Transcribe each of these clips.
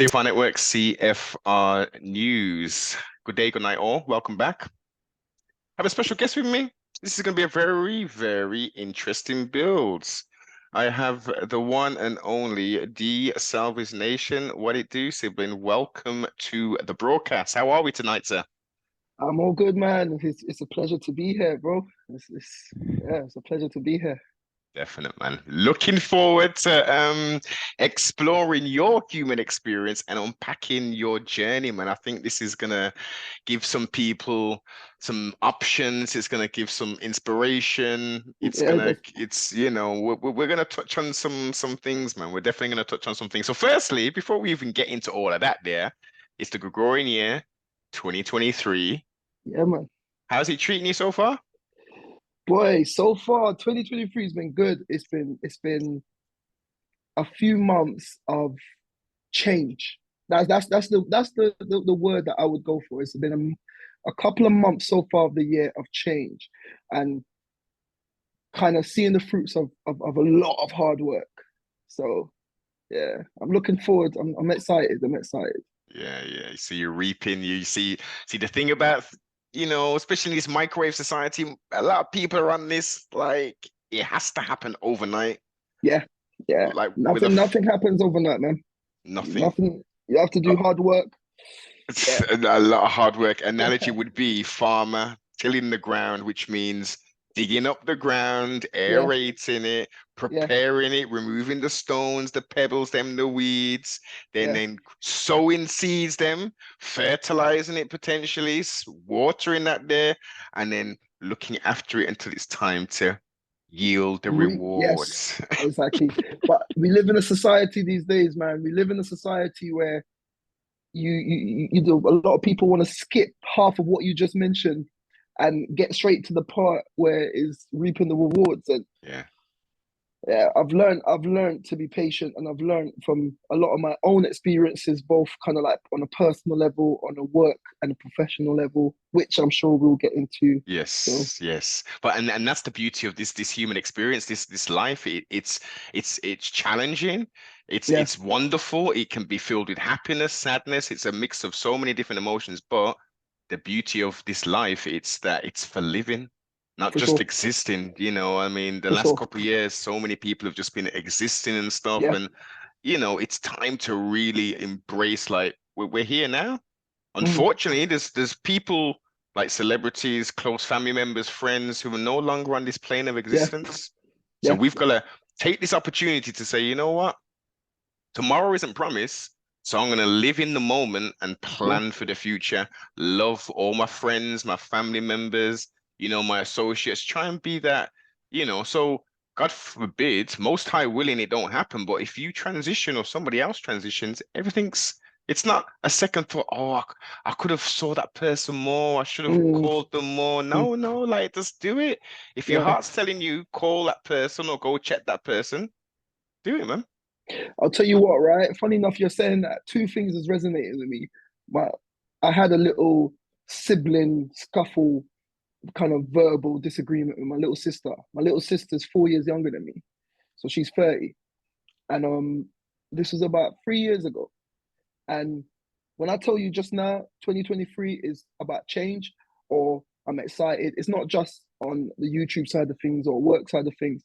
CFR Network, CFR News. Good day, good night, all. Welcome back. I have a special guest with me. This is going to be a very, very interesting build. I have the one and only the Salvage Nation. What it do, sibling? Welcome to the broadcast. How are we tonight, sir? I'm all good, man. It's a pleasure to be here, bro. It's a pleasure to be here. Definite, man. Looking forward to exploring your human experience and unpacking your journey, man. I think this is gonna give some people some options. It's gonna give some inspiration. Yeah, We're gonna touch on some things, man. We're definitely gonna touch on some things. So, firstly, before we even get into all of that, it's the Gregorian year, 2023. yeah, man. How's it treating you so far? Boy, so far 2023 has been good. It's been a few months of change. That's the word that I would go for. It's been a couple of months so far of the year of change, and kind of seeing the fruits of a lot of hard work. So yeah, I'm looking forward. I'm excited. I'm excited. Yeah. So you're reaping. You see the thing about, especially in this microwave society, a lot of people are on this, like, it has to happen overnight. Yeah, yeah. Like with Nothing happens overnight, man. nothing. Nothing. You have to do hard work. It's Yeah, a lot of hard work. Analogy would be farmer tilling the ground, which means digging up the ground, yeah, aerating it, yeah, preparing it, removing the stones, the pebbles, the weeds, yeah. then sowing seeds, fertilizing it potentially, watering that there, and then looking after it until it's time to yield the Yes, rewards. exactly. But we live in a society these days, man. We live in a society where you do a lot of people want to skip half of what you just mentioned and get straight to the part where is reaping the rewards. And Yeah. yeah, I've learned to be patient, and I've learned from a lot of my own experiences, both kind of like on a personal level, on a work and a professional level, which I'm sure we'll get into. So Yes. But and that's the beauty of this human experience, this life. It's challenging. yeah, It's wonderful. It can be filled with happiness, sadness. It's a mix of so many different emotions. But the beauty of this life, it's that it's for living, not for just sure, existing. I mean, the for last sure. couple of years, so many people have just been existing and stuff. Yeah. And it's time to really embrace, like, we're here now. Mhm. Unfortunately, there's people like celebrities, close family members, friends who are no longer on this plane of Yeah, existence. So yeah. we've got to take this opportunity to say, you know what? Tomorrow isn't promised. So I'm going to live in the moment and Yeah. plan for the future. Love all my friends, my family members, my associates. Try and be that, so God forbid, most high willing it don't happen. But if you transition or somebody else transitions, it's not a second thought. Oh, I could have saw that person more. I should have Mm, called them more. mm, No, like, just do it. If your yeah. heart's telling you, call that person or go check that person, do it, man. I'll tell you what, right? Funny enough, you're saying that two things is resonating with me. My, I had a little sibling scuffle, kind of verbal disagreement with my little sister. My little sister's 4 years younger than me, so she's 30, and this was about 3 years ago. And when I tell you just now, 2023 is about change, or I'm excited, it's not just on the YouTube side of things or work side of things.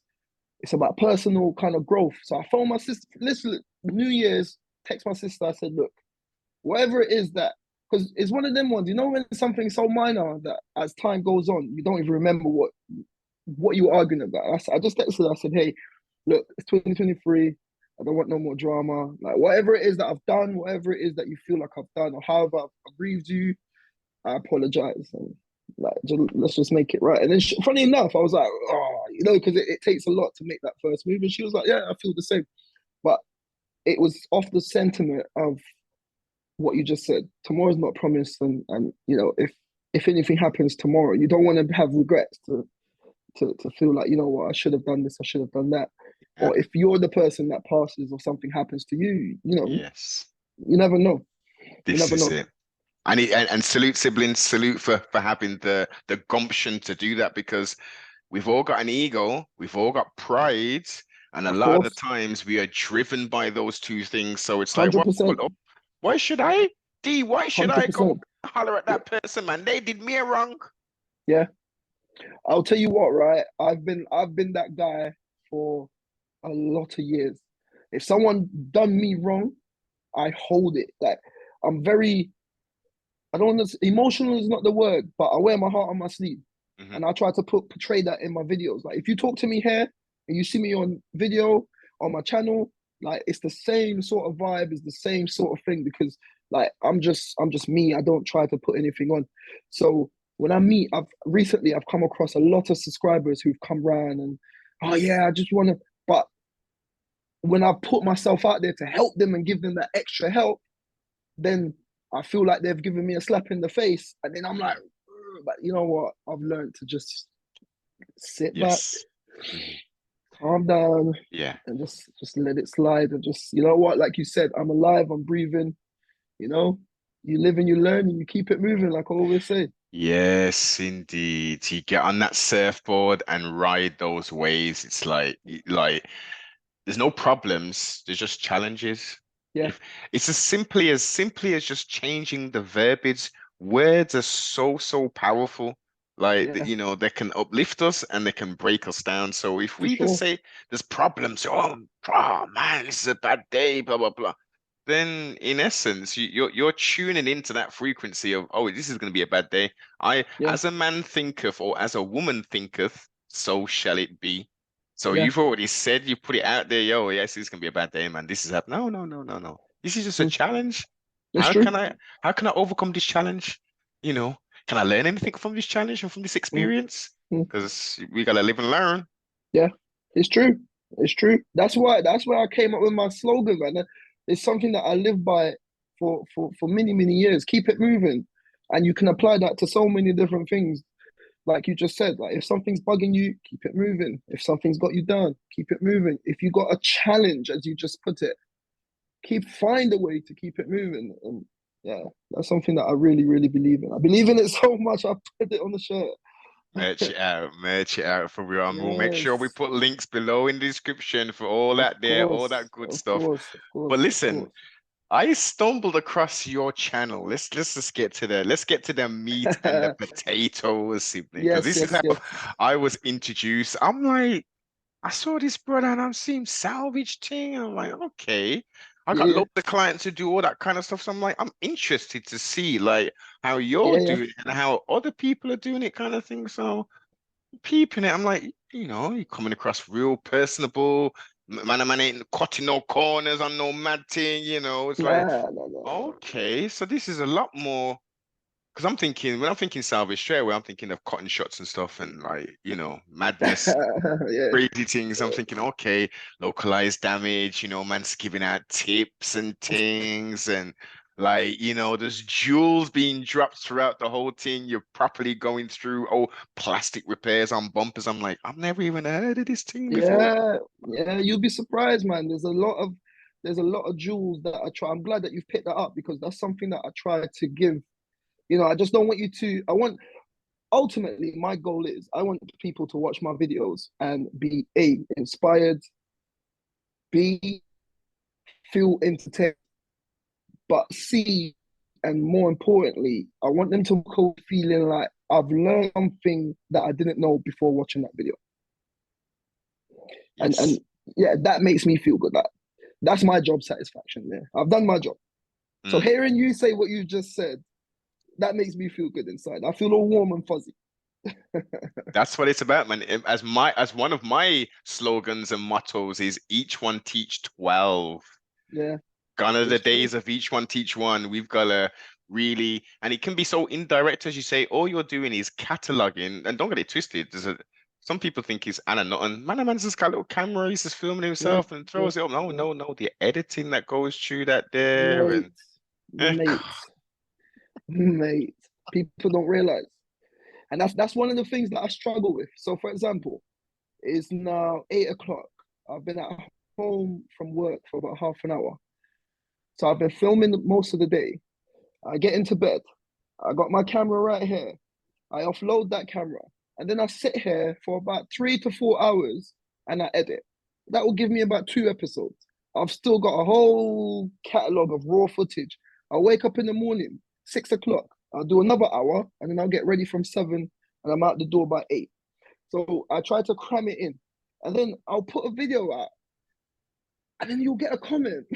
It's about personal kind of growth. So I phoned my sister, listen, New Year's, text my sister. I said, look, whatever it is that, because it's one of them ones, when something's so minor that as time goes on, you don't even remember what you were arguing about. I just texted her, I said, hey, look, it's 2023. I don't want no more drama. Like, whatever it is that I've done, whatever it is that you feel like I've done, or however I've aggrieved you, I apologize. And like, let's just make it right. And then, funny enough, I was like, oh, because it takes a lot to make that first move. And she was like, yeah, I feel the same. But it was off the sentiment of what you just said. Tomorrow's not promised, and if anything happens tomorrow, you don't want to have regrets to feel like, what, I should have done this, I should have done that. Yeah. Or if you're the person that passes or something happens to you, Yes. you never know. You This never is know. it. And salute siblings, salute for having the gumption to do that, because we've all got an ego, we've all got pride, and a Of lot of the course, times we are driven by those two things. So it's like, well, 100%. Why should I? D, why should I go 100%. holler at Yeah. that person, man? They did me wrong. Yeah. I'll tell you what, right? I've been that guy for a lot of years. If someone done me wrong, I hold it. Like I'm very, I don't want to, emotional is not the word, but I wear my heart on my sleeve. Hmm. And I try to portray that in my videos. Like if you talk to me here and you see me on video on my channel, like it's the same sort of vibe, it's the same sort of thing because like I'm just me. I don't try to put anything on. So when I meet, I've come across a lot of subscribers who've come round and oh yeah, I just want to. But when I put myself out there to help them and give them that extra help, then I feel like they've given me a slap in the face, and then I'm like, Hmm. but you know what? I've learned to just sit back, Yes. Hmm. calm down, Yeah. and just let it slide, and just you know what? Like you said, I'm alive, I'm breathing. You know, you live and you learn, and you keep it moving, like I always say. Yes, indeed. You get on that surfboard and ride those waves. It's like there's no problems, there's just challenges. Yeah, If it's as simply as just changing the verbiage. Words are so powerful. Like yeah, they can uplift us and they can break us down. So if for we just sure. say there's problems, oh man, this is a bad day, blah blah blah, then in essence you're tuning into that frequency of, oh, this is going to be a bad day. I, Yeah, as a man thinketh, or as a woman thinketh, so shall it be. So yeah, you've already said, you put it out there, yo, yes, it's gonna be a bad day, man. This is happening. No, no, no, no, no. This is just a mm, challenge. that's How true. can I how can I overcome this challenge? You know, can I learn anything from this challenge and from this Mm, experience? mm. Because we gotta live and learn. Yeah, it's true. It's true. That's why I came up with my slogan, man. It's something that I live by for many, many years. Keep it moving. And you can apply that to so many different things. Like you just said, like if something's bugging you, keep it moving. If something's got you down, keep it moving. If you got a challenge, as you just put it, find a way to keep it moving. And yeah, that's something that I really, really believe in. I believe in it so much I put it on the shirt. Merch it out for real. And we'll make sure we Yes. put links below in the description for all Of that there, all that course, good of stuff. course, of But course, of listen, course. I stumbled across your channel. Let's just get to the meat and the potatoes, sibling, because Yes, this is yes, how yes. I was introduced. I'm like, I saw this brother and I'm seeing salvage thing. And I'm like, okay. I got Yeah, loads of clients to do all that kind of stuff. So I'm like, I'm interested to see like how you're yeah, yeah, doing it and how other people are doing it, kind of thing. So peeping it, I'm like, you're coming across real personable. Man ain't cutting no corners on no mad thing, It's like, Nah, nah, nah. okay, so this is a lot more. Because when I'm thinking salvage straight away, I'm thinking of cutting shots and stuff and like, madness, Yeah, crazy things. I'm thinking, okay, localized damage, man's giving out tips and things, and like, there's jewels being dropped throughout the whole thing. You're properly going through plastic repairs on bumpers. I'm like, I've never even heard of this thing before. yeah, yeah. You'll be surprised, man. There's a lot of jewels that I try. I'm glad that you've picked that up because that's something that I try to give. I just don't want you to. I want ultimately my goal is I want people to watch my videos and be inspired, b feel entertained, but C, and more importantly, I want them to go feeling like I've learned something that I didn't know before watching that video. And Yes. yeah, that makes me feel good. That's my job satisfaction. Yeah, I've done my job. So Mm. hearing you say what you just said, that makes me feel good inside. I feel all warm and fuzzy. That's what it's about, man. As one of my slogans and mottos is each one teach 12. Yeah, Gone are the it's true. days of each one teach one. We've got to really, and it can be so indirect, as you say. All you're doing is cataloging, and don't get it twisted. Some people think he's Anna Nutton. Man's just got a little camera. He's just filming Yeah, himself and yeah, throws it up. No, yeah. no, no. The editing that goes through that there, Mate, and eh, mate, mate. People don't realize, and that's one of the things that I struggle with. So, for example, it's now 8 o'clock. I've been at home from work for about half an hour. So I've been filming most of the day. I get into bed. I got my camera right here. I offload that camera. And then I sit here for about 3 to 4 hours and I edit. That will give me about 2 episodes. I've still got a whole catalog of raw footage I'll wake up in the morning, 6 o'clock. I'll do another hour, and then I'll get ready from 7, and I'm out the door by 8. So I try to cram it in, and then I'll put a video out, and then you'll get a comment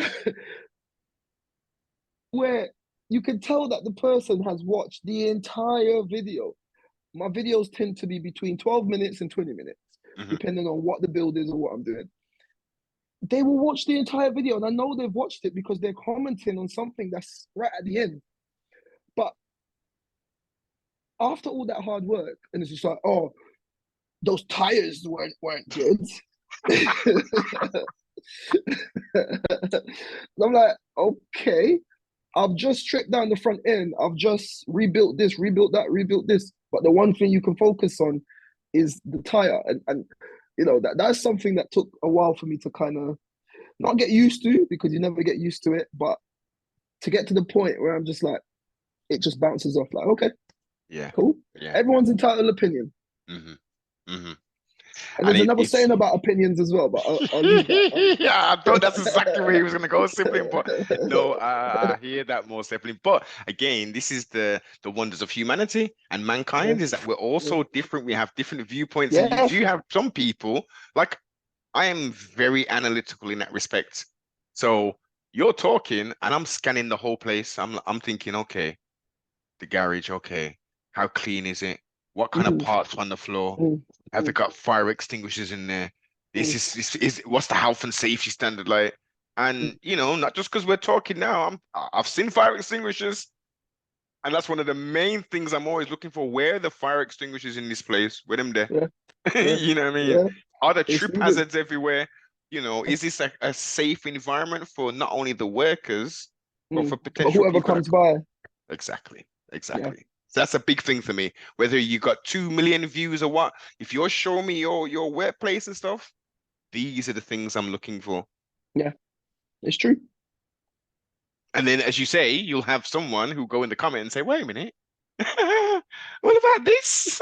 where you can tell that the person has watched the entire video. My videos tend to be between 12 minutes and 20 minutes, Hmm. depending on what the build is or what I'm doing. They will watch the entire video, and I know they've watched it because they're commenting on something that's right at the end. But after all that hard work, and it's just like, oh, those tires weren't good. I'm like, okay, I've just stripped down the front end. I've just rebuilt this, rebuilt that, rebuilt this. But the one thing you can focus on is the tire. And you know, that's something that took a while for me to kind of not get used to, because you never get used to it, but to get to the point where I'm just like, it just bounces off. Like, okay, Yeah. cool. Yeah. Everyone's entitled opinion. Hmm. Hmm. And And there's another it's saying about opinions as well, but I'll leave that. yeah, I thought that's exactly where he was gonna go, sibling. But no, I hear that more sibling. But again, this is the wonders of humanity and Yeah, mankind is that we're all yeah, so different. We have different viewpoints, and you yeah, do have some people like I am very analytical in that respect. So you're talking, and I'm scanning the whole place. I'm thinking, okay, the garage, okay, how clean is it? What kind of mm, parts on the floor? mm, Have they mm, got fire extinguishers in there? This mm, is what's the health and safety standard like? And mm. you know, not just because we're talking now, I've seen fire extinguishers, and that's one of the main things I'm always looking for. Where are the fire extinguishers in this place? Where them there? Yeah, yeah, You know what I mean? yeah. Are there It's trip needed. hazards everywhere? You know, is this a safe environment for not only the workers, but for But potential whoever people that comes by, exactly, yeah, exactly. So that's a big thing for me. Whether you got 2 million views or what, if you're showing me your workplace and stuff, these are the things I'm looking for. yeah, it's true. And then, as you say, you'll have someone who go in the comment and say, "Wait a minute, what about this?"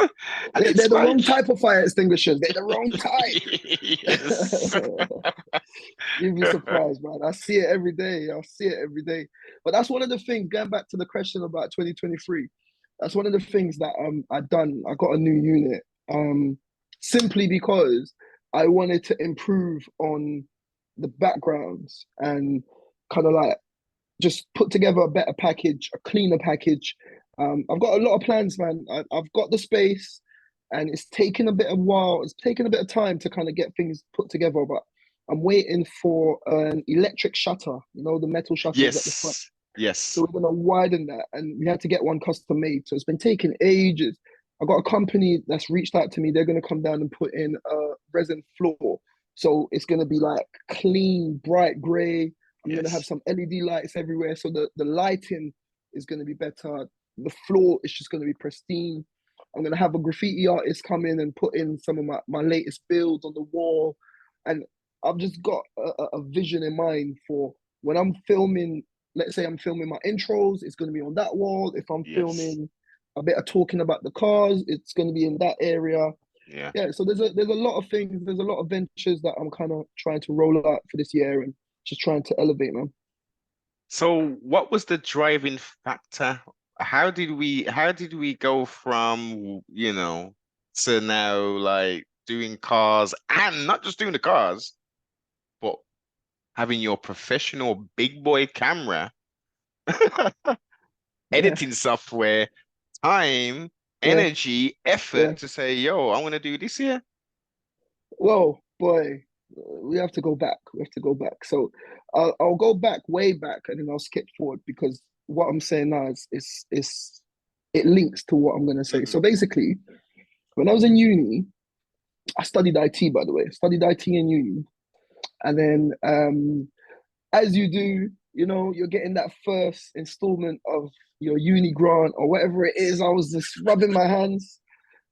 And They're it's the wrong like, type of fire extinguishers. They're the wrong type. yes, You'd be surprised, man. I see it every day. I see it every day. But that's one of the things, going back to the question about 2023, that's one of the things that I done. I got a new unit simply because I wanted to improve on the backgrounds and kind of like just put together a better package, a cleaner package. I've got a lot of plans, man. I've got the space, and it's taken a bit of while. It's taken a bit of time to kind of get things put together, but I'm waiting for an electric shutter. You know, the metal shutters at the front. yes, So yes, we're gonna widen that, and we had to get one custom made. So it's been taking ages. I got a company that's reached out to me. They're gonna come down and put in a resin floor. So it's gonna be like clean, bright grey. I'm gonna have yes, some LED lights everywhere. So the lighting is gonna be better. The floor is just gonna be pristine. I'm gonna have a graffiti artist come in and put in some of my latest builds on the wall. And I've just got a vision in mind for when I'm filming. Let's say I'm filming my intros, it's going to be on that wall. If I'm yes, filming a bit of talking about the cars, it's going to be in that area. yeah. Yeah, so there's a lot of things, there's a lot of ventures that I'm kind of trying to roll out for this year and just trying to elevate, man. So what was the driving factor? How did we go from, to now like doing cars and not just doing the cars, but having your professional big boy camera, Yeah, editing software, time, yeah, energy, yeah. effort to say, yo, I'm gonna do this here. Whoa, boy, we have to go back. We have to go back. So I'll go back, way back, and then I'll skip forward because what I'm saying now is it links to what I'm gonna say. Hmm. So basically, when I was in uni, I studied IT, by the way. I studied IT in uni. And then, as you do, you know, you're getting that first installment of your uni grant or whatever it is. I was just rubbing my hands,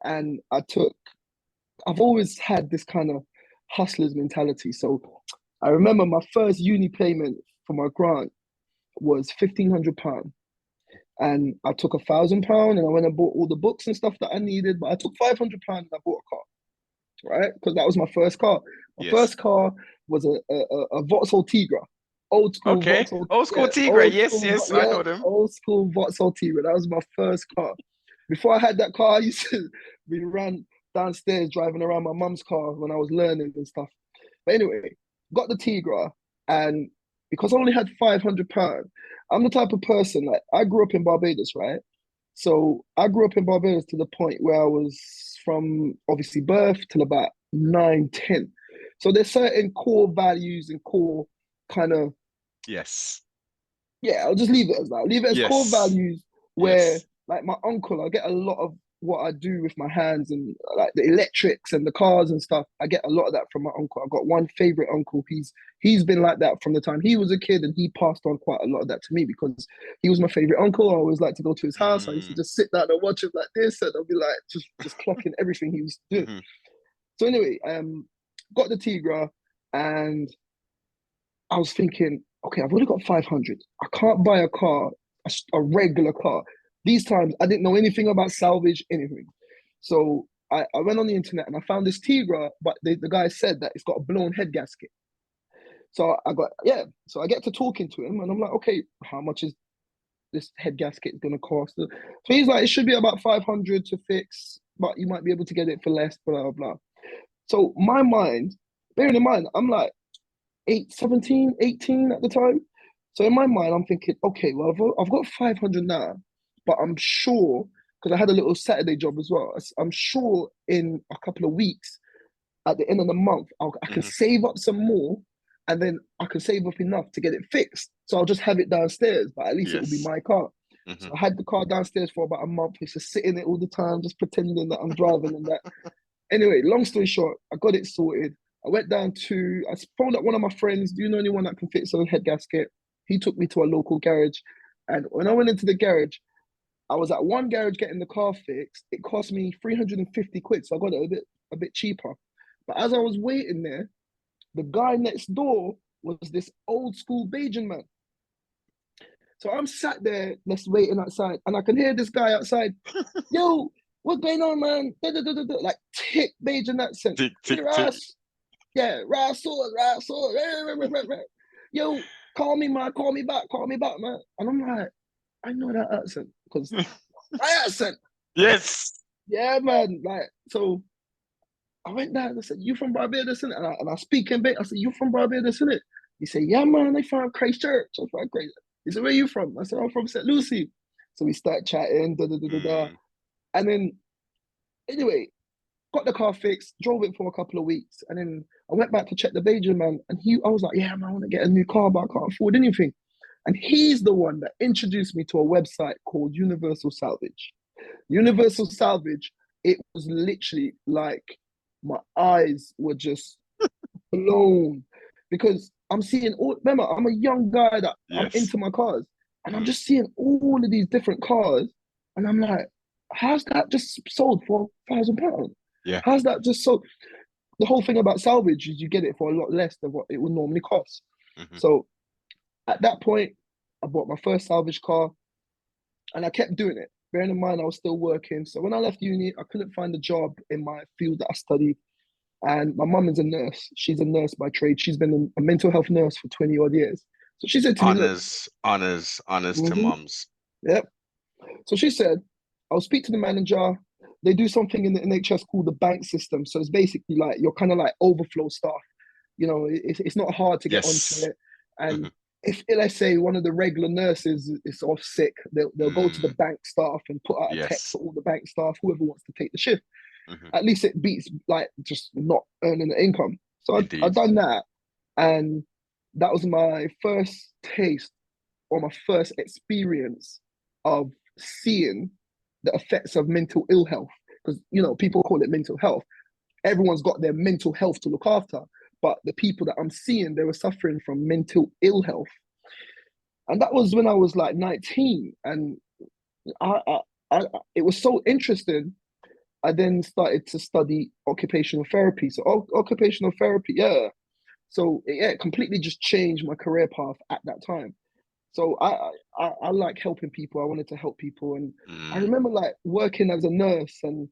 and I've always had this kind of hustler's mentality. So I remember my first uni payment for my grant was £1,500. And I took £1,000 and I went and bought all the books and stuff that I needed. But I took £500 and I bought a car, right? Because that was my first car. My Yes. first car was a Vauxhall Tigra. old school Okay. Vauxhall, Old school yeah, Tigre. Yes, yes, I know them. old school Vauxhall Tigre. That was my first car. Before I had that car, I used to we ran downstairs driving around my mum's car when I was learning and stuff. But anyway, got the Tigra, and because I only had £500, I'm the type of person like I grew up in Barbados, right? So I grew up in Barbados to the point where I was from obviously birth till about 9, 10. So there's certain core values and core kind of, Yes. yeah, I'll just leave it as that. I'll leave it as core Yes. values where Yes. like my uncle, I get a lot of what I do with my hands and like the electrics and the cars and stuff. I get a lot of that from my uncle. I've got one favorite uncle. He's been like that from the time he was a kid, and he passed on quite a lot of that to me because he was my favorite uncle. I always like to go to his house. I used to Mm. just sit down and watch him like this, and I'll be like just clocking everything he was doing. Hmm. So anyway, got the Tigra, and I was thinking, okay, I've only got 500. I can't buy a car, a regular car. These times, I didn't know anything about salvage, anything. So I went on the internet and I found this Tigra, but the guy said that it's got a blown head gasket. So so I get to talking to him and I'm like, okay, how much is this head gasket going to cost? So he's like, it should be about 500 to fix, but you might be able to get it for less, blah, blah, blah. So my mind, bearing in mind, I'm like, 17, 18 at the time. So in my mind, I'm thinking, okay, well, I've got 500 now, but I'm sure, because I had a little Saturday job as well, I'm sure in a couple of weeks, at the end of the month, I can Hmm. save up some more and then I can save up enough to get it fixed. So I'll just have it downstairs, but at least it will be Yes. my car. Hmm. So I had the car downstairs for about a month. I used to sit in it all the time, just pretending that I'm driving and that. Anyway, long story short, I got it sorted. I phoned up one of my friends. Do you know anyone that can fix a head gasket? He took me to a local garage. And when I went into the garage, I was at one garage getting the car fixed. It cost me 350 quid. So I got it a bit cheaper. But as I was waiting there, the guy next door was this old school Bajan man. So I'm sat there, just waiting outside, and I can hear this guy outside, yo, what's going on, man? Da, da, da, da, da. Like tick Bajan accent. Tick, tick, Hey, tick. Ras, yeah, Rasul, Rasul. Yo, call me back, man. And I'm like, I know that accent because my accent. Yes. Yeah, man. Like, so I went down and I said, you from Barbados, innit? And I speak in bit. I said, you from Barbados, innit? He said, yeah, man, I from Christchurch. I from Christchurch. He said, where you from? I said, I'm from St. Lucie. So we start chatting, da da da da da. Mm. And then, anyway, got the car fixed, drove it for a couple of weeks, and then I went back to check the Bajan man, and I was like, yeah, man, I want to get a new car, but I can't afford anything. And he's the one that introduced me to a website called Universal Salvage. Universal Salvage, it was literally like my eyes were just blown because I'm seeing all. Remember, I'm a young guy that I'm Yes. into my cars, and I'm Mm. just seeing all of these different cars, and I'm like, how's that just sold for £1,000? Yeah. How's that just sold? The whole thing about salvage is you get it for a lot less than what it would normally cost. Hmm. So at that point, I bought my first salvage car, and I kept doing it. Bearing in mind, I was still working. So when I left uni, I couldn't find a job in my field that I studied. And my mum is a nurse. She's a nurse by trade. She's been a mental health nurse for 20 odd years. So she said to me, look, Honors, honors, honors to mm-hmm, mums. yep. So she said, I'll speak to the manager. They do something in the NHS called the bank system. So it's basically like you're kind of like overflow staff. You know, it's not hard to get onto Yes. it. And Hmm. if let's say one of the regular nurses is off sick, they'll go to the Mm. bank staff and put out a text Yes. to all the bank staff, whoever wants to take the shift. Hmm. At least it beats like just not earning the income. So I Indeed. done that, and that was my first taste or my first experience of seeing the effects of mental ill health. Because people call it mental health. Everyone's got their mental health to look after, but the people that I'm seeing, they were suffering from mental ill health, and that was when I was like 19, and I, I, I it was so interesting. I then started to study occupational therapy. So occupational therapy, yeah. So yeah, it completely just changed my career path at that time. So I like helping people. I wanted to help people, and I Mm. remember like working as a nurse, and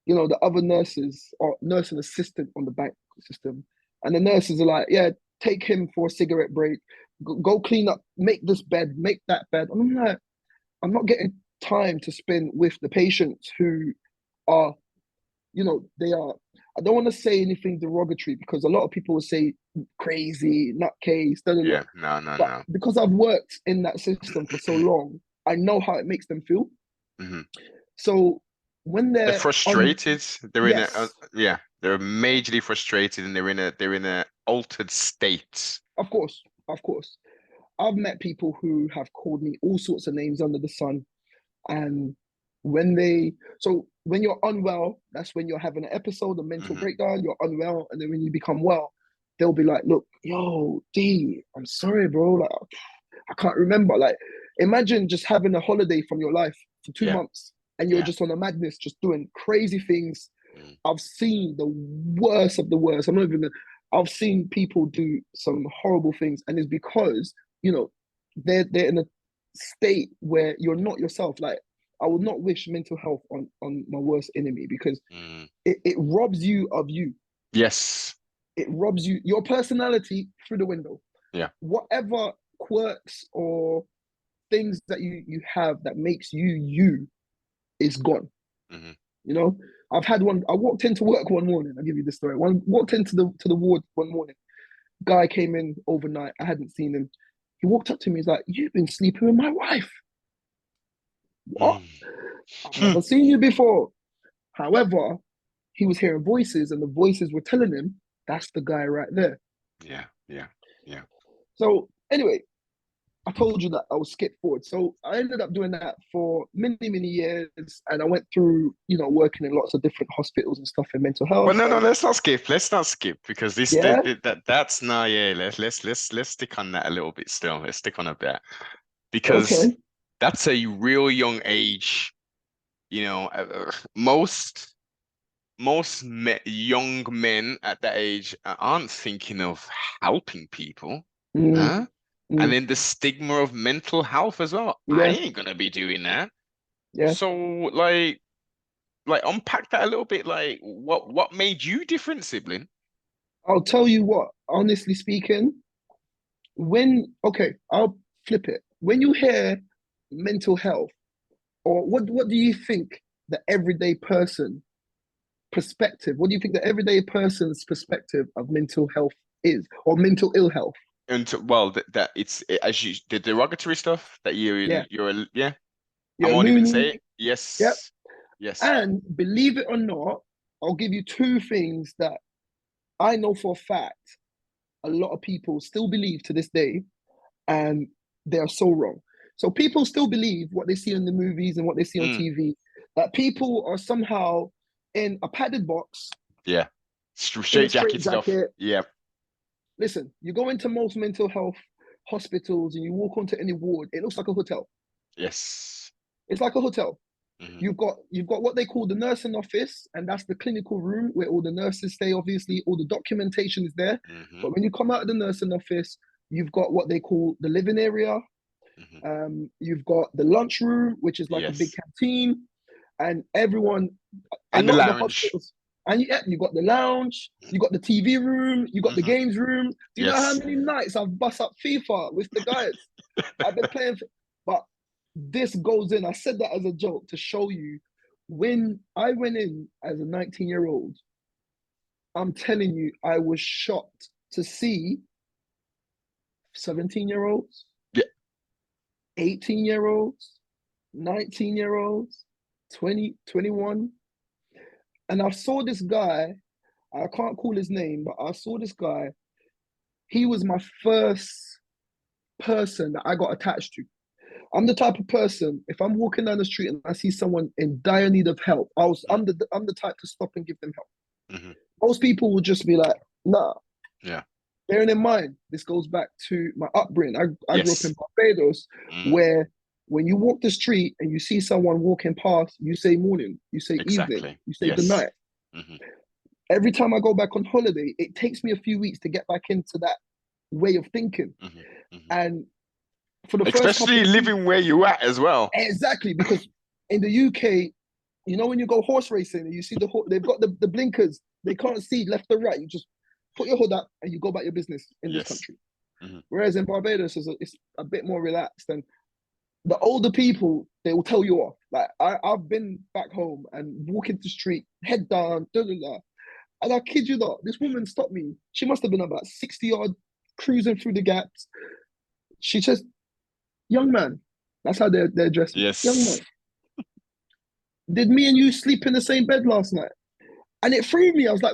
the other nurses or nursing assistant on the bank system, and the nurses are like, yeah, take him for a cigarette break, go clean up, make this bed, make that bed. And I'm like, I'm not getting time to spend with the patients who are, they are, I don't want to say anything derogatory because a lot of people will say crazy, nutcase, da, da, da. Yeah. No, no, But no. because I've worked in that system for so long, I know how it makes them feel. Hmm. So when They're they're on, frustrated. They're in a yes, yeah. They're majorly frustrated, and they're in a altered state. of course, of course. I've met people who have called me all sorts of names under the sun. And when you're unwell, that's when you're having an episode, a mental Hmm. breakdown, you're unwell. And then when you become well, they'll be like, look, yo, D, I'm sorry, bro. Like, I can't remember. Like, imagine just having a holiday from your life for two Yeah. months and you're Yeah. just on a madness, just doing crazy things. Mm. I've seen the worst of the worst. I've seen people do some horrible things, and it's because they're in a state where you're not yourself. Like, I would not wish mental health on my worst enemy because Mm. it robs you of you. Yes. It robs you your personality through the window. Yeah. Whatever quirks or things that you have that makes you is gone. Hmm. You know, I've had one. I walked into work one morning. I'll give you this story. One walked into the ward one morning. Guy came in overnight. I hadn't seen him. He walked up to me. He's like, "You've been sleeping with my wife. What? I've Mm. never seen you before." However, he was hearing voices, and the voices were telling him that's the guy right there. Yeah. Yeah. Yeah. So anyway, I told you that I would skip forward. So I ended up doing that for many, many years. And I went through, working in lots of different hospitals and stuff in mental Well, health. no, no, And let's not skip. Let's not skip because this yeah, that's no, yeah. Let's stick on that a little bit still. Let's stick on a bit because okay. that's a real young age. Most young men at that age aren't thinking of helping people, Mm, huh? And mm, then the stigma of mental health as well. I yeah, ain't gonna be doing that. yeah. So like unpack that a little bit. Like what made you different, sibling? I'll tell you what, honestly speaking, okay, I'll flip it. When you hear mental health, or what do you think the everyday person perspective, what do you think the everyday person's perspective of mental health is, or mental ill health? And well, that as you the derogatory stuff that Yeah, yeah. I you're a won't even say loony. it. Yep. Yes, yes. And believe it or not, I'll give you two things that I know for a fact a lot of people still believe to this day, and they are so wrong. So people still believe what they see in the movies and what they see on Mm, TV, that people are somehow in a padded box, yeah. in a Straight straight jacket stuff. jacket. Yeah. Listen, you go into most mental health hospitals and you walk onto any ward, it looks like a hotel. Yes. It's like a hotel. Hmm. You've got what they call the nursing office, and that's the clinical room where all the nurses stay. Obviously, all the documentation is there. Hmm. But when you come out of the nursing office, you've got what they call the living area. Hmm. You've got the lunchroom, which is like a big Yes. canteen, and everyone, a And the lot of the lounge. hospitals, and you got the lounge, you got the TV room, you got the Hmm. games room. Do you know how Yes. many nights I've bust up FIFA with the guys? I've been playing, but this goes in. I said that as a joke to show you when I went in as a 19-year-old. I'm telling you, I was shocked to see 17-year-olds, Yeah. 18-year-olds, 19-year-olds, 20, 21. And I saw this guy, I can't call his name, but I saw this guy. He was my first person that I got attached to. I'm the type of person, if I'm walking down the street and I see someone in dire need of help, I'm the type to stop and give them help. Hmm. Most people will just be like, nah. Yeah. Bearing in mind, this goes back to my upbringing. I grew up in Yes. Barbados, Mm, where when you walk the street and you see someone walking past, you say morning, you say evening, exactly. you say good Yes. night. Hmm. Every time I go back on holiday, it takes me a few weeks to get back into that way of thinking. Hmm. Hmm. And for the first couple Especially of weeks, living where you at as well. exactly, because in the UK, when you go horse racing and you see they've got the blinkers, they can't see left or right. You just put your hood up and you go about your business in this Yes. country. Hmm. Whereas in Barbados, it's a bit more relaxed. And the older people, they will tell you off. Like I've been back home and walking the street, head down, da, da, da. And I kid you not, this woman stopped me. She must have been about 60 odd, cruising through the gaps. She says, young man, that's how they address me. Young man, Yes. did me and you sleep in the same bed last night? And it threw me. I was like,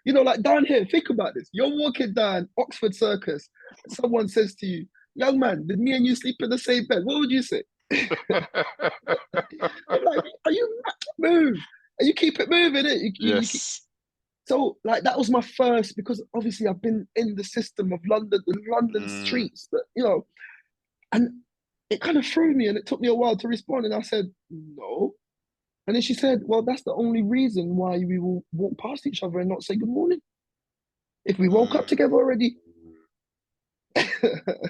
like down here, think about this. You're walking down Oxford Circus. Someone says to you, young man, did me and you sleep in the same bed? What would you say? I'm like, are you move? And you keep it moving, it. You keep. Yes. So like that was my first, because obviously I've been in the system of London, the London Mm. streets, but and it kind of threw me, and it took me a while to respond. And I said, no. And then she said, well, that's the only reason why we will walk past each other and not say good morning. If we woke up Mm. together already.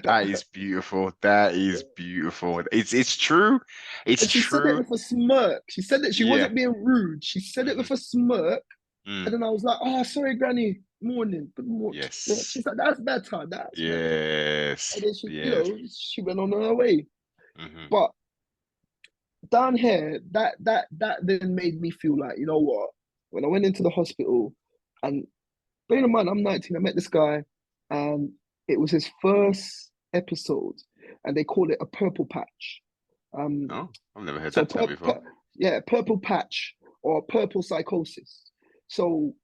That is beautiful. That is beautiful. It's true. It's And she said it true. with a smirk. She said that she Yeah. wasn't being rude. She said it Hmm. with a smirk. And Mm. then I was like, oh, sorry, Granny. Morning. Good morning. Yes. She's like, that's better. That's better. And Yes. then she, Yes. she went on her way. Hmm. But down here, that then made me feel like, you know what? When I went into the hospital, and bearing in mind, I'm 19, I met this guy, and it was his first episode, and they call it a purple patch. Um, Oh, I've never heard so that term before. yeah, purple patch or purple psychosis. So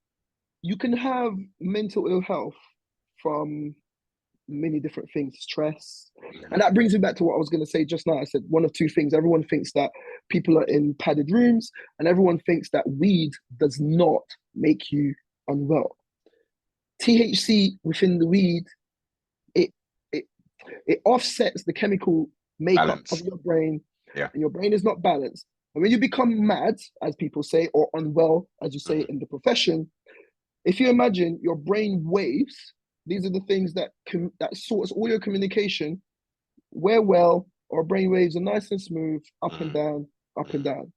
you can have mental ill health from many different things, stress. And Hmm. that brings me back to what I was going to say just now. I said one of two things. Everyone thinks that people are in padded rooms, and everyone thinks that weed does not make you unwell. THC within the weed, it it it offsets the chemical makeup of Balance. your brain, Yeah. and your brain is not balanced. And when you become mad, as people say, or unwell, as you say Hmm. in the profession, if you imagine your brain waves, these are the things that sorts all your communication. Where well, our brain waves are nice and smooth, up and Hmm. down, up and Hmm. down.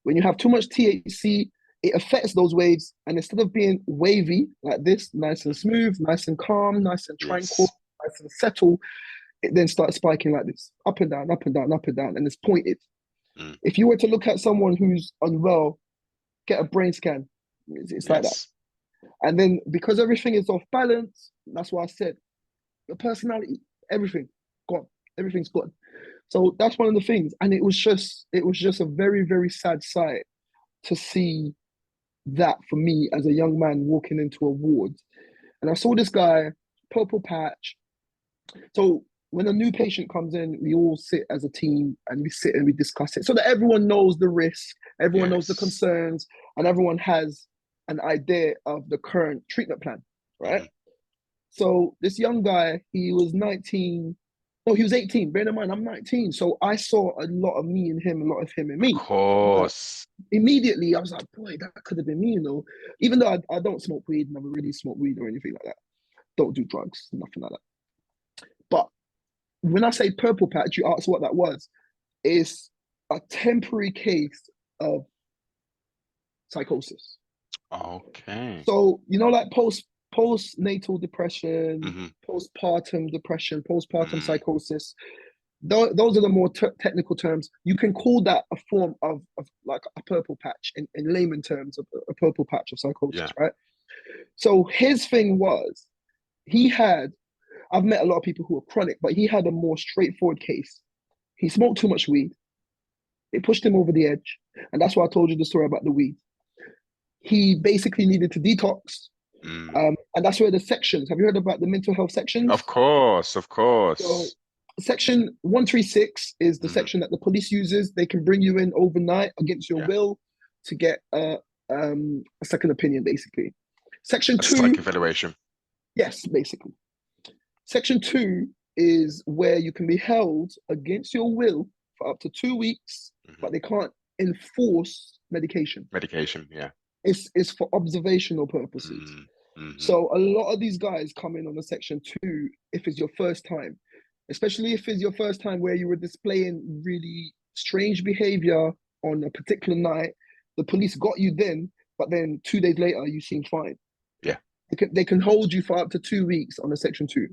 When you have too much THC, it affects those waves, and instead of being wavy like this, nice and Hmm. smooth, nice and calm, nice and tranquil, Yes. nice and settled, it then starts spiking like this, up and down, up and down, up and down, and it's pointed. Mm. If you were to look at someone who's unwell, get a brain scan. It's like that. Yes. And then because everything is off balance, that's why I said your personality, everything gone, everything's gone. So that's one of the things. And it was just a very, very sad sight to see that for me as a young man walking into a ward. And I saw this guy, purple patch. So when a new patient comes in, we all sit as a team and we sit and we discuss it so that everyone knows the risk, everyone knows the Yes. concerns, and everyone has an idea of the current treatment plan, right? Hmm. So this young guy, he was 19. No, he was 18. Bear in mind, I'm 19. So I saw a lot of me in him, a lot of him in Of me. But course. immediately I was like, boy, that could have been me. Even though I don't smoke weed, never really smoked weed or anything like that. Don't do drugs, nothing like that. But when I say purple patch, you asked what that was. It's a temporary case of psychosis. Okay. So like postnatal depression, Hmm. postpartum depression, postpartum Mm. psychosis. Those are the more technical terms. You can call that a form of like a purple patch in layman terms, a purple patch of psychosis, Yeah. right? So his thing was he had. I've met a lot of people who are chronic, but he had a more straightforward case. He smoked too much weed. It pushed him over the edge, and that's why I told you the story about the weed. He basically needed to detox, Mm. and that's where the sections. Have you heard about the mental health Of sections? course. Of So, course. section 136 is the Hmm. section that the police uses. They can bring you in overnight against your Yeah. will to get a second opinion, basically. Section A two, psych evaluation. yes, basically. Section two is where you can be held against your will for up to 2 weeks, Hmm. but they can't enforce medication. Medication. Yeah. It's for observational purposes. Mm. Hmm. So a lot of these guys come in on a section two if it's your first time, especially if it's your first time where you were displaying really strange behavior on a particular night. The police got you then, but then 2 days later you seem fine. Yeah. they can hold you for up to 2 weeks on a section 2.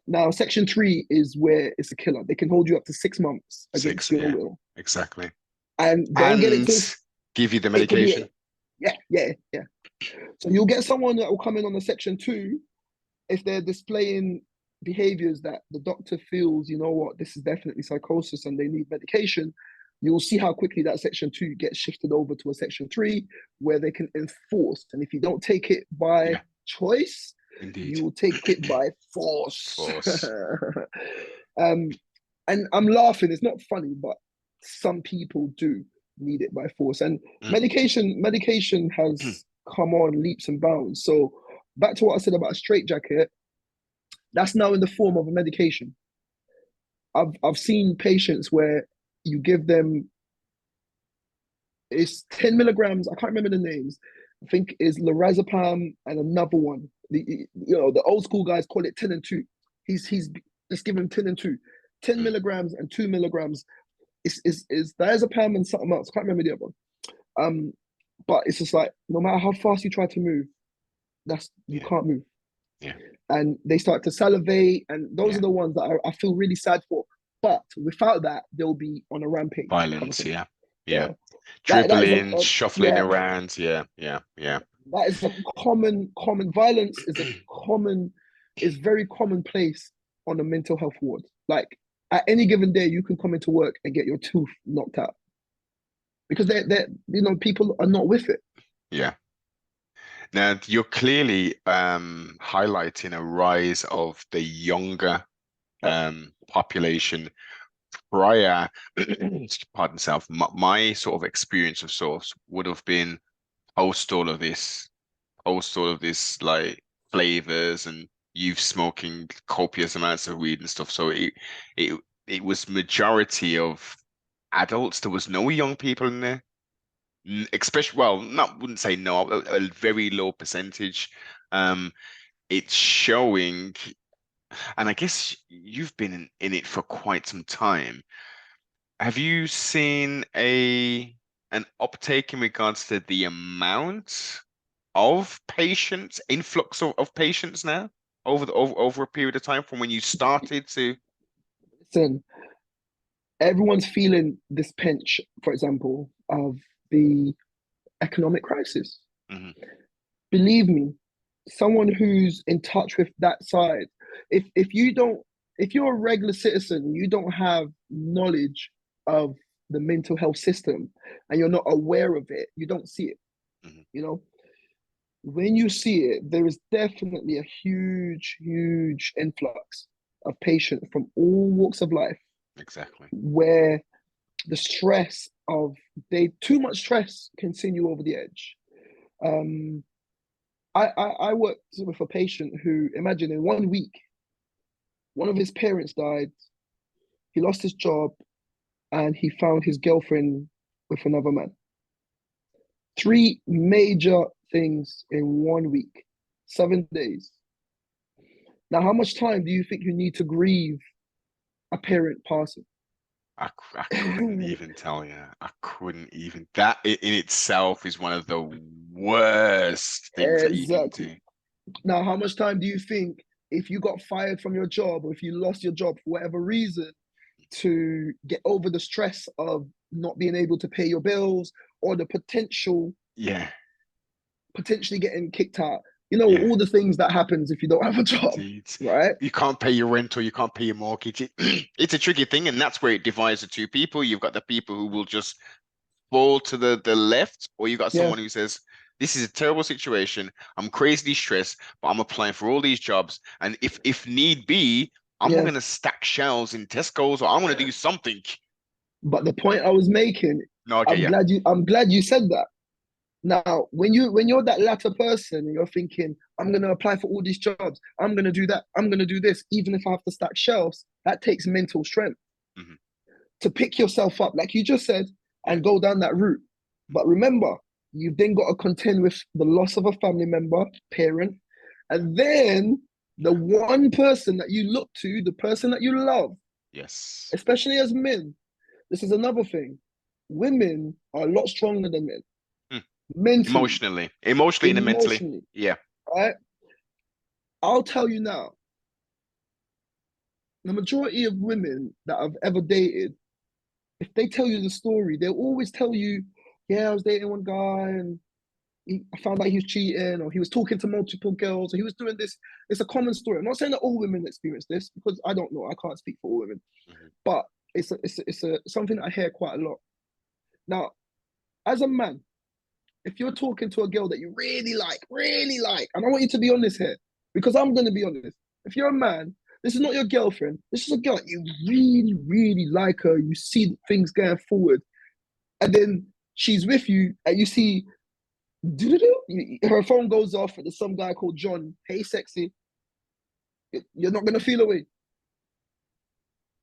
Now, section 3 is where it's a killer. They can hold you up to 6 months against 6, your yeah, will. exactly. And don't get it And twisted. give you the It could be medication. yeah. So you'll get someone that will come in on a section 2 if they're displaying behaviors that the doctor feels, you know what, this is definitely psychosis and they need medication. You'll see how quickly that section 2 gets shifted over to a section 3 where they can enforce. And if you don't take it by Yeah, choice, indeed. you will take it by force. Force. And I'm laughing, it's not funny, but some people do need it by force. And Mm. medication has come on leaps and bounds. So back to what I said about a straitjacket, that's now in the form of a medication. I've seen patients where you give them, it's 10 milligrams. I can't remember the names. I think is lorazepam and another one. The old school guys call it 10 and 2. He's just give him 10 and 2. 10 milligrams and 2 milligrams is diazepam and something else. I can't remember the other one. But it's just like no matter how fast you try to move, you can't move. Yeah. And they start to salivate, and those are the ones that I feel really sad for. But without that, they'll be on a rampage. Violence, yeah. That is Dribbling, shuffling around, yeah. That is a common violence is very commonplace on a mental health ward. Like at any given day, you can come into work and get your tooth knocked out because they're people are not with it. Yeah. Now you're clearly highlighting a rise of the younger population prior, pardon self, my sort of experience of source would have been post all of this, like flavors and youth smoking copious amounts of weed and stuff. So it was majority of adults. There was no young people in there. Especially, well, not wouldn't say no, a very low percentage. It's showing, and I guess you've been in it for quite some time. Have you seen an uptake in regards to the amount of patients, influx of patients now over a period of time from when you started to? Listen, everyone's feeling this pinch, for example, of the economic crisis. Mhm. Believe me, someone who's in touch with that side, if you're a regular citizen, you don't have knowledge of the mental health system and you're not aware of it, you don't see it. Mhm. You know, when you see it, there is definitely a huge influx of patients from all walks of life Exactly. where the stress of they too much stress can send you over the edge. Um, I worked with a patient who, imagine in 1 week, one of his parents died, he lost his job, and he found his girlfriend with another man. 3 major things in 1 week, 7 days. Now, how much time do you think you need to grieve a parent passing? I couldn't even tell you. I couldn't even. That in itself is one of the worst things that you can Exactly. do. Now, how much time do you think if you got fired from your job or if you lost your job for whatever reason to get over the stress of not being able to pay your bills or the Yeah, potentially getting kicked out? yeah. All the things that happens if you don't have a job, Indeed. right? You can't pay your rent or you can't pay your mortgage. It's a tricky thing, and that's where it divides the two people. You've got the people who will just fall to the left, or you got Yeah, someone who says, "This is a terrible situation. I'm crazily stressed, but I'm applying for all these jobs, and if need be, I'm yeah. going to stack shelves in Tesco's, or I'm going to do something." But the point I was making, No, okay, I'm yeah, glad you said that. Now, when you're that latter person and you're thinking, I'm gonna apply for all these jobs, I'm gonna do that, I'm gonna do this, even if I have to stack shelves, that takes mental strength hmm to pick yourself up, like you just said, yeah, and go down that route. But remember, you've then got to contend with the loss of a family member, parent, and then the yeah, one person that you look to, the person that you love, yes. especially as men. This is another thing. Women are a lot stronger than men Hmm. mentally, Emotionally and mentally, emotionally, yeah, right? I'll tell you now, the majority of women that I've ever dated, if they tell you the story, they'll always tell you, yeah, I was dating one guy and I found out he was cheating, or he was talking to multiple girls, or he was doing this. It's a common story. I'm not saying that all women experience this because I don't know. I can't speak for all women, Mhm. but it's something that I hear quite a lot. Now, as a man, if you're talking to a girl that you really like, and I want you to be honest here, because I'm going to be honest. If you're a man, this is not your girlfriend. This is a girl that you really like her. You see things going forward, and then she's with you, and you see her phone goes off, and there's some guy called John. Hey, sexy. You're not going to feel away.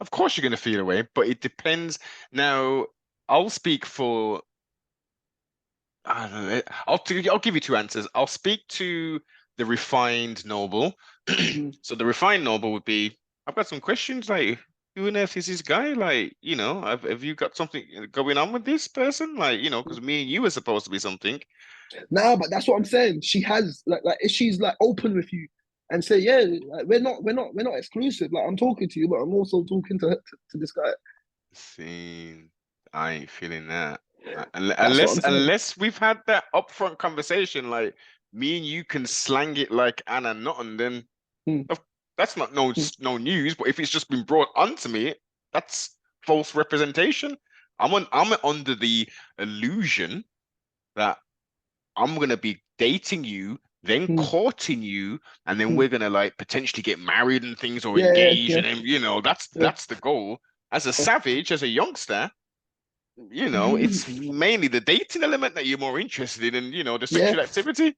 Of course, you're going to feel away, but it depends. Now, I'll speak for. I don't know. I'll give you two answers. I'll speak to the refined noble. Mm. So the refined noble would be, I've got some questions like, who on earth is this guy? Like, have you got something going on with this person? Like, because me and you are supposed to be something. Nah, but that's what I'm saying. She has like if she's like open with you and say, yeah, like, we're not exclusive. Like I'm talking to you, but I'm also talking to this guy. See, I ain't feeling that. That's what Unless I'm saying. we've had that upfront conversation, like me and you can slang it like Anna Nutton, then Mm, of- that's not no mm, no news. But if it's just been brought onto me, that's false representation. I'm under the illusion that I'm gonna be dating you, then mm, courting you, and then mm. we're gonna like potentially get married and things or Yeah, yeah, engaged, yeah, and then that's yeah, that's the goal. As a yeah. savage, as a youngster, it's mainly the dating element that you're more interested in, and the Yeah. sexual activity.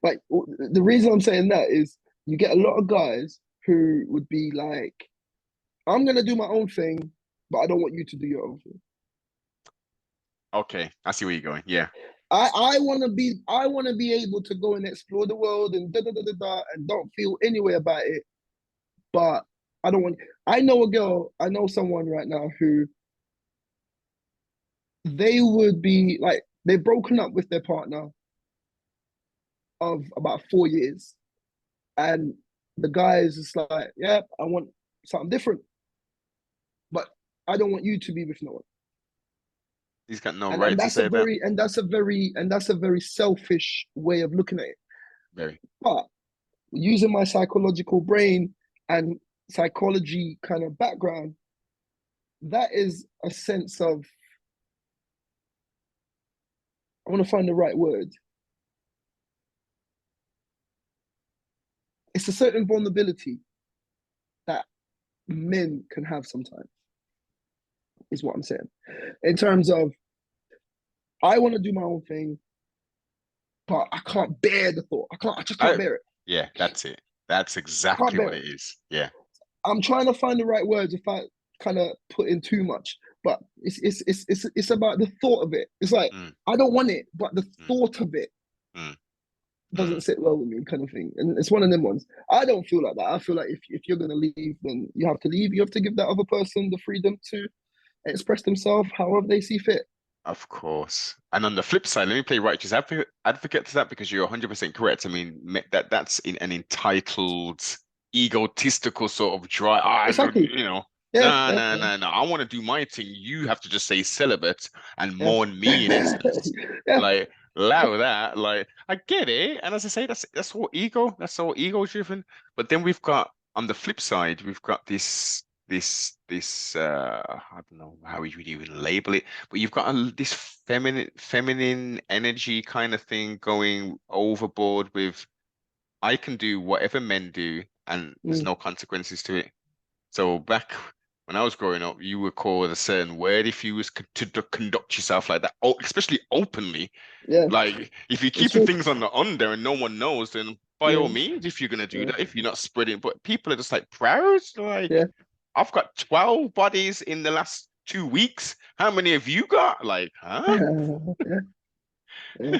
Like the reason I'm saying that is you get a lot of guys who would be like, I'm gonna do my own thing, but I don't want you to do your own thing. Okay, I see where you're going. Yeah, I want to be able to go and explore the world and da da da da da and don't feel any way about it. But I don't want. I know a girl. I know someone right now who they would be like they've broken up with their partner of about 4 years, and the guy is just like, yeah, I want something different, but I don't want you to be with no one. he's got no And right to that's a say that. very and that's a very and that's a very selfish way of looking at it. Very. But using my psychological brain and psychology kind of background, that is a sense of, I want to find the right word. It's a certain vulnerability that men can have sometimes, is what I'm saying. In terms of, I want to do my own thing, but I can't bear the thought. I just can't I bear it. Yeah, that's it. That's I can't exactly bear what it. it is. Yeah. I'm trying to find the right words if I kind of put in too much, but it's about the thought of it. It's like Mm, I don't want it, but the mm, thought of it mm, doesn't mm. sit well with me, kind of thing. And it's one of them ones. I don't feel like that. I feel like if you're gonna leave, then you have to leave. You have to give that other person the freedom to express themselves however they see fit. Of course. And on the flip side, let me play righteous advocate to that because you're 100% correct. I mean, that's in an entitled, egotistical sort of drive. Exactly. Yeah, No, yeah, no, yeah, no, no. I want to do my thing. You have to just say celibate and yeah. mourn me in essence. Yeah, Like, allow that. Like, I get it. And as I say, that's all ego. That's all ego driven. But then we've got on the flip side, we've got this I don't know how we would even label it, but you've got this feminine energy kind of thing going overboard with I can do whatever men do and there's mm, no consequences to it. So back when I was growing up, you were called a certain word if you was to conduct yourself like that, especially openly. yeah. Like if you're It's keeping true. things on the under and no one knows, then by Yeah, all means, if you're gonna do yeah, that, if you're not spreading, but people are just like proud, like yeah. I've got 12 bodies in the last 2 weeks. How many have you got? Like, huh? Yeah, yeah.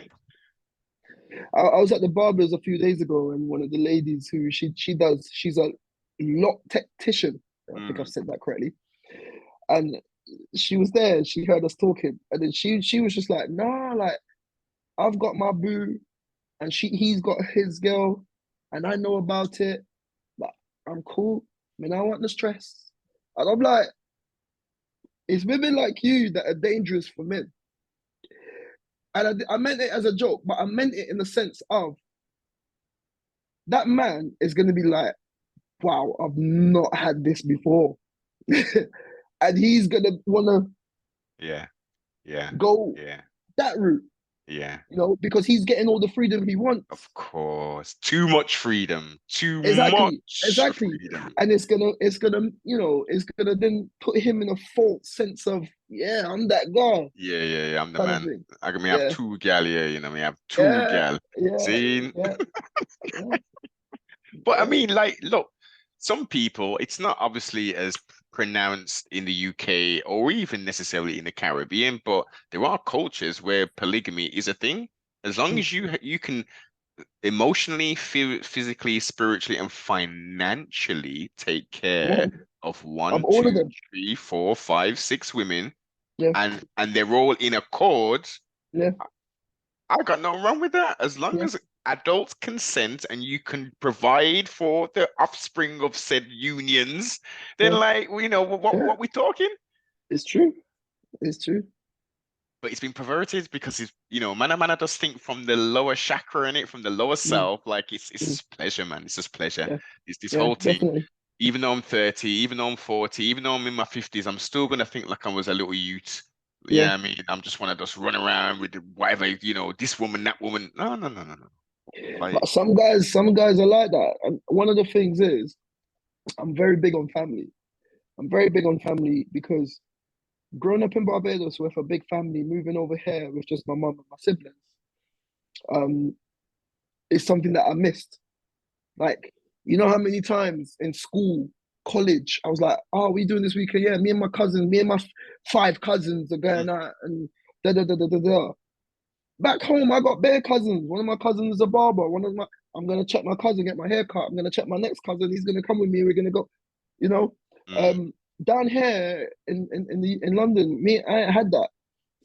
I was at the Barbados a few days ago, and one of the ladies who she's a lot tactician. I think I've Mm. said that correctly. And she was there. She heard us talking, and then she was just like, "Nah, like I've got my boo, and he's got his girl. and I know about it, but I'm cool. I mean, I want the stress. And I'm like, it's women like you that are dangerous for men. And I meant it as a joke, but I meant it in the sense of that man is going to be like, wow, I've not had this before. And he's going to want to Yeah. Yeah. go Yeah. that route, Yeah. because he's getting all the freedom he Of wants. course. Too much freedom. Too Exactly, much exactly. freedom. And it's gonna then put him in a false sense of, yeah, I'm that guy Yeah, yeah, yeah. I'm the kind of man. thing. I mean, I have Yeah, two gal here, I have two yeah, gal. yeah, See? yeah, yeah, But I yeah. mean, like, look, some people, it's not obviously as pronounced in the UK or even necessarily in the Caribbean, but there are cultures where polygamy is a thing. As long Mm. as you can emotionally, physically, spiritually, and financially take care One of of one, all of two, them. three, four, five, six women, Yeah, and they're all in accord, yeah, I got no wrong with that. As long yeah, as adults consent and you can provide for the offspring of said unions, then yeah, like yeah. what we talking? It's true. It's true. But it's been perverted because it's mana does think from the lower chakra in it, from the lower Mm, self, like it's mm, just pleasure, man. It's just pleasure. yeah, It's this yeah, whole thing. definitely. Even though I'm 30, even though I'm 40, even though I'm in my 50s, I'm still gonna think like I was a little youth. Yeah. Yeah, I mean, I'm just wanna just run around with whatever, this woman, that woman. No, no, no, no, no. Like, But some guys are like that. And one of the things is, I'm very big on family. I'm very big on family because growing up in Barbados with a big family, moving over here with just my mum and my siblings, um, is something that I missed. Like, you know how many times in school, college, I was like, "Oh, we doing this weekend? Yeah, me and my cousins, me and my five cousins are mm, going out and da da da da da da." Back home, I got bare cousins. One of my cousins is a barber. I'm gonna check my cousin, get my hair cut. I'm gonna check my next cousin. He's gonna come with me. We're gonna go. You know, mm, down here in London, I ain't had that.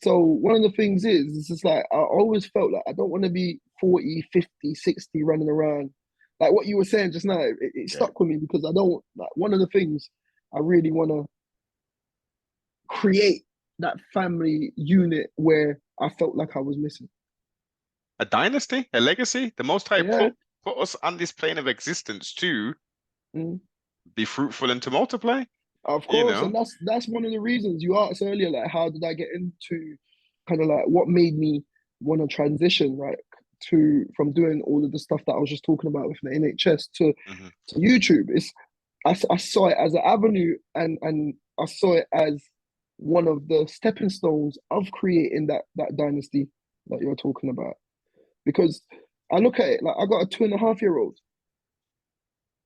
So one of the things is, it's just like I always felt like I don't want to be 40, 50, 60 running around. Like what you were saying just now, it yeah. stuck with me because I don't like one of the things I really want to create that family unit where I felt like I was missing. A dynasty, a legacy. The Most High Yeah. put us on this plane of existence to Mm. be fruitful and to multiply. Of You course, know, and that's one of the reasons you asked earlier, like how did I get into kind of like what made me want to transition, like to from doing all of the stuff that I was just talking about with the NHS hmm to YouTube. I saw it as an avenue and I saw it as one of the stepping stones of creating that dynasty that you're talking about. Because I look at it like I got a 2.5-year-old.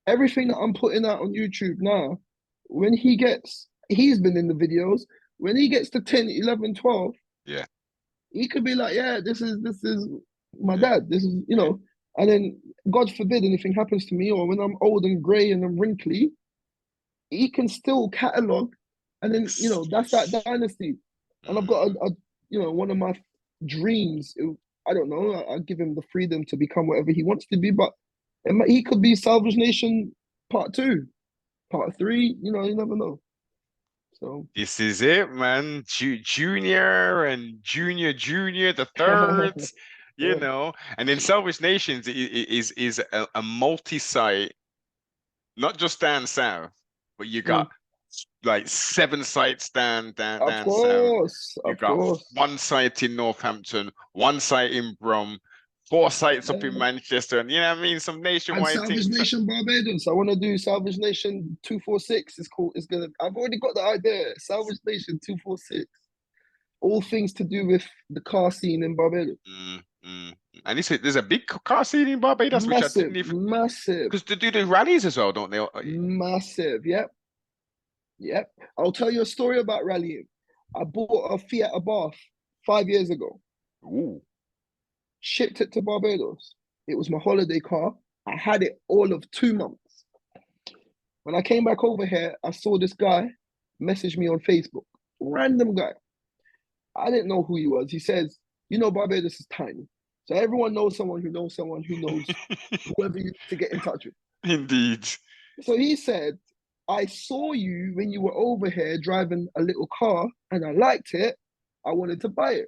Everything that I'm putting out on YouTube now, when he's been in the videos, when he gets to 10, 11, 12, yeah, he could be like, yeah, this is my yeah, dad. This is, yeah. and then God forbid anything happens to me, or when I'm old and grey and I'm wrinkly, he can still catalog. And then, Yes, that's that yes. dynasty. And I've got Mm. one of my dreams. I don't know. I give him the freedom to become whatever he wants to be, but he could be Salvage Nation part two, part three. You never know. So, This is it, man. Junior and junior, the yeah, thirds, and then Salvage Nations is a multi-site, not just down south, but you got mm. like seven sites Of down south. course, You of got course. one site in Northampton, one site in Brum, four sites up in Yeah. Manchester, and you know what I mean? Some And nationwide Salvage things. Nation Barbados. I want to do Salvage Nation 246. It's called. It's gonna. I've already got the idea. Salvage Nation 246. All things to do with the car scene in Barbados. Mm, mm. And there's a big car scene in Barbados, which I Massive, didn't even massive, because they do the rallies as well, don't they? massive. Yep, yep. I'll tell you a story about rallying. I bought a Fiat Abarth 5 years ago. Ooh, Shipped it to Barbados. It was my holiday car. I had it all of 2 months. When I came back over here, I saw this guy message me on Facebook. Random guy. I didn't know who he was. He says, Barbados is tiny. So everyone knows someone who knows someone who knows whoever you need to get in touch with. Indeed. So he said, I saw you when you were over here driving a little car and I liked it. I wanted to buy it.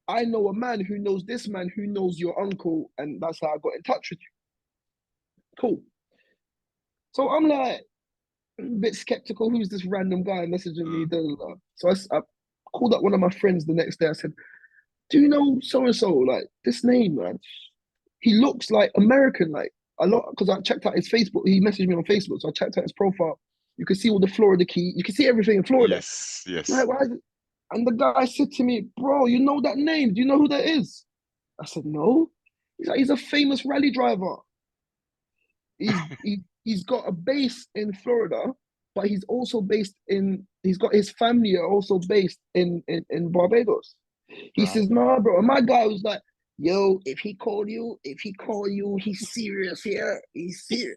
I know a man who knows this man who knows your uncle, and that's how I got in touch with you. Cool. So I'm like a bit skeptical. Who's this random guy messaging me? Da, da, da. So I called up one of my friends the next day. I said, do you know so and so? Like this name, man. He looks like American, like a lot. Because I checked out his Facebook. He messaged me on Facebook, so I checked out his profile. You can see all the Florida key. You can see everything in Florida. Yes, yes. Like, why is it? And the guy said to me, "Bro, you know that name? Do you know who that is?" I said, "No." He's like, "He's a famous rally driver. He's got a base in Florida, but he's also based in. He's got his family are also based in Barbados." He Bro. says, "No, bro." And my guy was like, "Yo, if he call you, he's serious here. He's serious."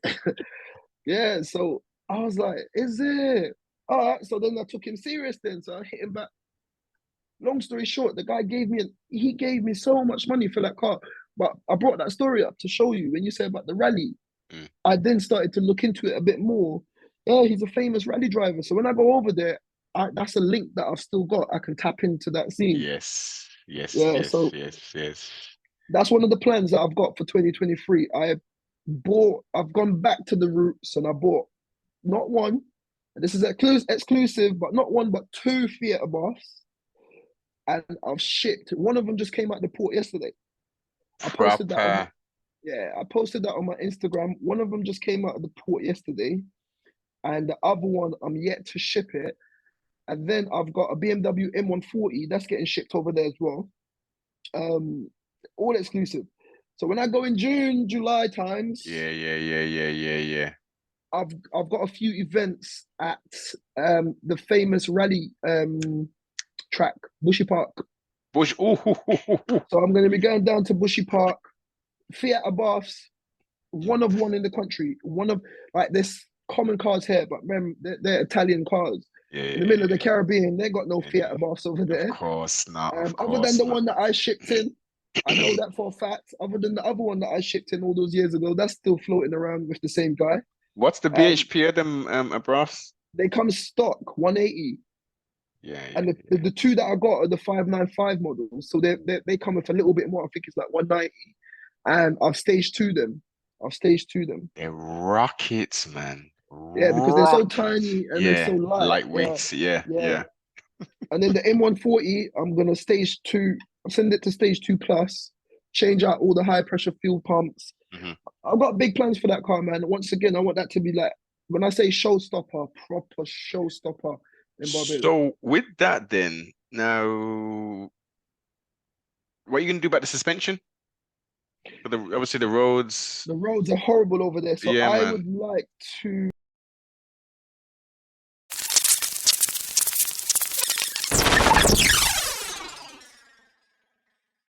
Yeah. So I was like, "Is it?" All right. So then I took him serious. Then so I hit him back. Long story short, the guy he gave me so much money for that car. But I brought that story up to show you when you said about the rally. Mm. I then started to look into it a bit more. Yeah, he's a famous rally driver. So when I go over there, that's a link that I've still got. I can tap into that scene. Yes, yes, Yeah, yes, so yes, yes. that's one of the plans that I've got for 2023. I've gone back to the roots and I bought not one, this is exclusive, but not one, but two theatre baths. And I've shipped. One of them just came out the port yesterday. I posted that on my Proper. I posted that on my Instagram. One of them just came out of the port yesterday, and the other one I'm yet to ship it. And then I've got a BMW M140 that's getting shipped over there as well. Um, all exclusive. So when I go in June, July times, Yeah, yeah, yeah, yeah, yeah, yeah. I've got a few events at the famous rally track, Bushy Park. Bush. Ooh, So I'm going to be going down to Bushy Park, theatre baths, one of one in the country. One of like this common cars here, but remember they're Italian cars. yeah, In the middle of the yeah, Caribbean, they got no yeah, theatre yeah. baths over Of there. course not. Of Other than course the not. one that I shipped in, I know that for a fact. Other than the other one that I shipped in all those years ago, that's still floating around with the same guy. What's the Um, BHP of them abross? they come stock 180, Yeah, and yeah, yeah. the two that I got are the 595 models, so they come with a little bit more. I think it's like 190, and I've stage two them. I've stage two them. They're rockets, man. Yeah, because they're so Rockets. tiny and they're so Yeah, light. Yeah, lightweight. Yeah, yeah. yeah. And then the M140, I'm gonna stage two, send it to stage two plus, change out all the high pressure fuel pumps. Hmm. I've got big plans for that car, man. Once again, I want that to be like when I say showstopper, proper showstopper in Barbados. So with that, then now, what are you gonna do about the suspension? For the obviously the roads. The roads are horrible over there, so Yeah, I man. would like to